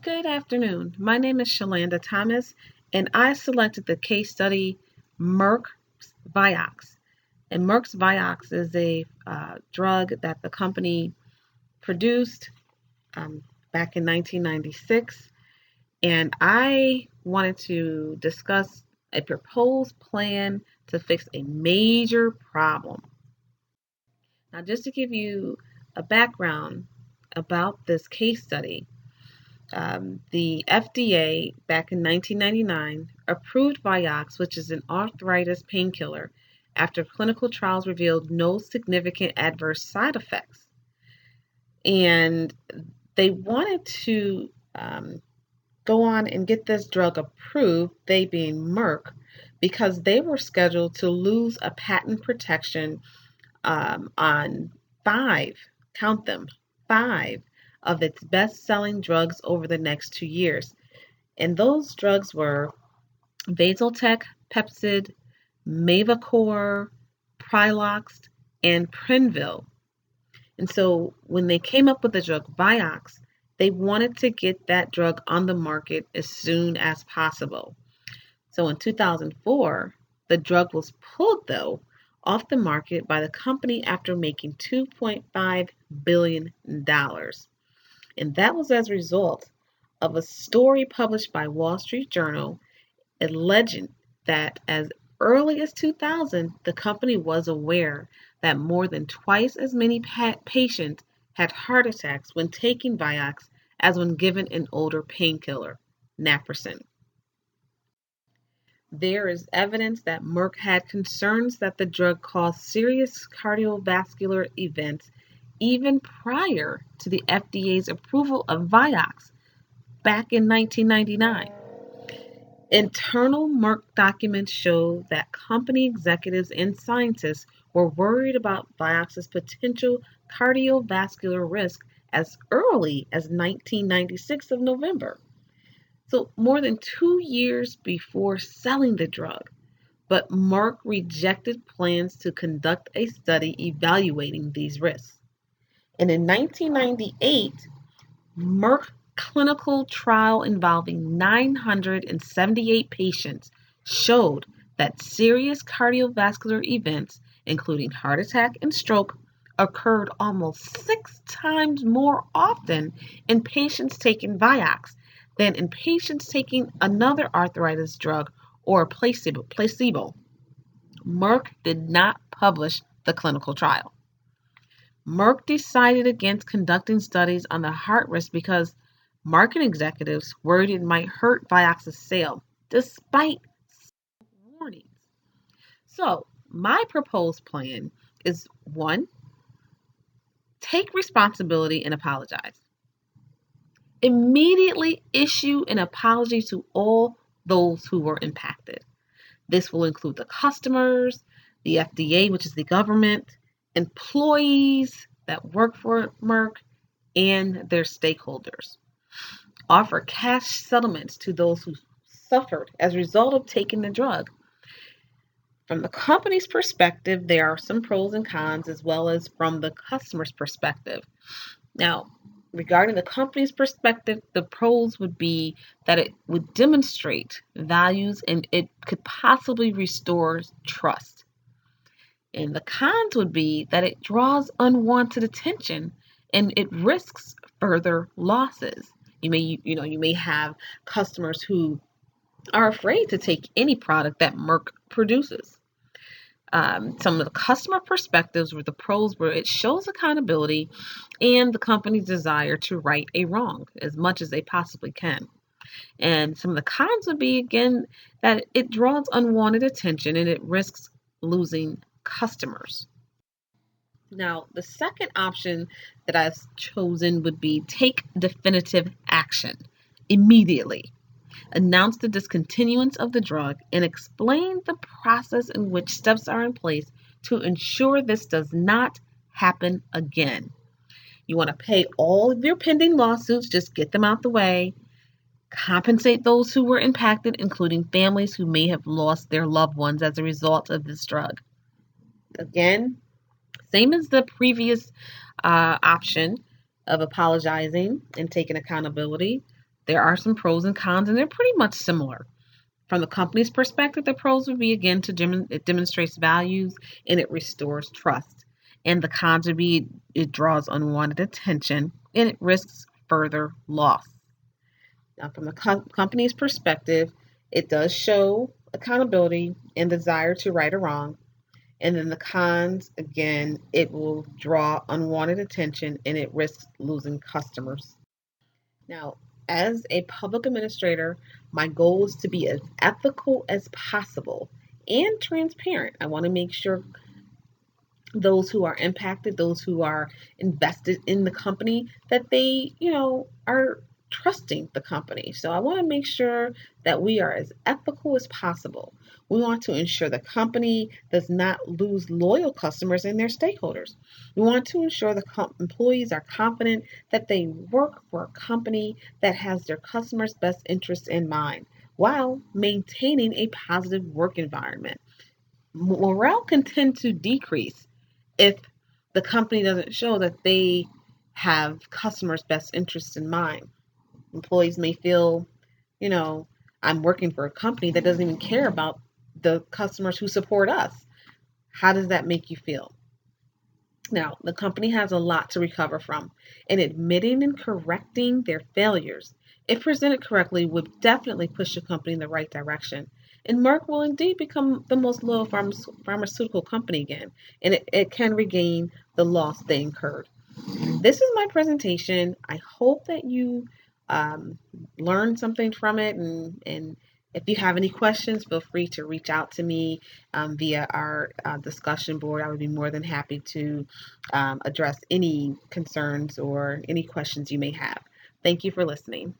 Good afternoon. My name is Shalanda Thomas, and I selected the case study Merck Vioxx. And Merck's Vioxx is a drug that the company produced um, back in 1996. And I wanted to discuss a proposed plan to fix a major problem. Now, just to give you a background about this case study, the FDA back in 1999 approved Vioxx, which is an arthritis painkiller, after clinical trials revealed no significant adverse side effects. And they wanted to go on and get this drug approved, they being Merck, because they were scheduled to lose a patent protection on five, count them, five of its best selling drugs over the next 2 years. And those drugs were Vasoltec, Pepcid, Mavacor, Prilox, and Prinville. And so when they came up with the drug Vioxx, they wanted to get that drug on the market as soon as possible. So in 2004, the drug was pulled, though, off the market by the company after making $2.5 billion. And that was as a result of a story published by Wall Street Journal alleging that as early as 2000, the company was aware that more than twice as many patients had heart attacks when taking Vioxx as when given an older painkiller, naproxen. There is evidence that Merck had concerns that the drug caused serious cardiovascular events even prior to the FDA's approval of Vioxx back in 1999. Internal Merck documents show that company executives and scientists were worried about Vioxx's potential cardiovascular risk as early as 1996 of November. So more than 2 years before selling the drug. But Merck rejected plans to conduct a study evaluating these risks. And in 1998, Merck clinical trial involving 978 patients showed that serious cardiovascular events, including heart attack and stroke, occurred almost 6 times more often in patients taking Vioxx than in patients taking another arthritis drug or placebo. Merck did not publish the clinical trial. Merck decided against conducting studies on the heart risk because marketing executives worried it might hurt Vioxx's sale, despite warnings. So, my proposed plan is one, take responsibility and apologize. Immediately issue an apology to all those who were impacted. This will include the customers, the FDA, which is the government, employees that work for Merck, and their stakeholders. Offer cash settlements to those who suffered as a result of taking the drug. From the company's perspective, there are some pros and cons as well as from the customer's perspective. Now, regarding the company's perspective, the pros would be that it would demonstrate values and it could possibly restore trust. And the cons would be that it draws unwanted attention and it risks further losses. You may have customers who are afraid to take any product that Merck produces. Some of the customer perspectives were the pros where it shows accountability and the company's desire to right a wrong as much as they possibly can. And some of the cons would be, again, that it draws unwanted attention and it risks losing customers. Now, the second option that I've chosen would be take definitive action immediately. Announce the discontinuance of the drug and explain the process in which steps are in place to ensure this does not happen again. You want to pay all of your pending lawsuits, just get them out the way. Compensate those who were impacted, including families who may have lost their loved ones as a result of this drug. Again, same as the previous option of apologizing and taking accountability. There are some pros and cons, and they're pretty much similar. From the company's perspective, the pros would be again it demonstrates values and it restores trust. And the cons would be it draws unwanted attention and it risks further loss. Now, from the company's perspective, it does show accountability and desire to right a wrong. And then the cons, again, it will draw unwanted attention and it risks losing customers. Now, as a public administrator, my goal is to be as ethical as possible and transparent. I want to make sure those who are impacted, those who are invested in the company, that they, are trusting the company. So I want to make sure that we are as ethical as possible. We want to ensure the company does not lose loyal customers and their stakeholders. We want to ensure the employees are confident that they work for a company that has their customers' best interests in mind while maintaining a positive work environment. Morale can tend to decrease if the company doesn't show that they have customers' best interests in mind. Employees may feel, you know, I'm working for a company that doesn't even care about the customers who support us. How does that make you feel? Now, the company has a lot to recover from, and admitting and correcting their failures, if presented correctly, would definitely push the company in the right direction. And Merck will indeed become the most loyal pharmaceutical company again, and it can regain the loss they incurred. This is my presentation. I hope that you um, learned something from it. And if you have any questions, feel free to reach out to me via our discussion board. I would be more than happy to address any concerns or any questions you may have. Thank you for listening.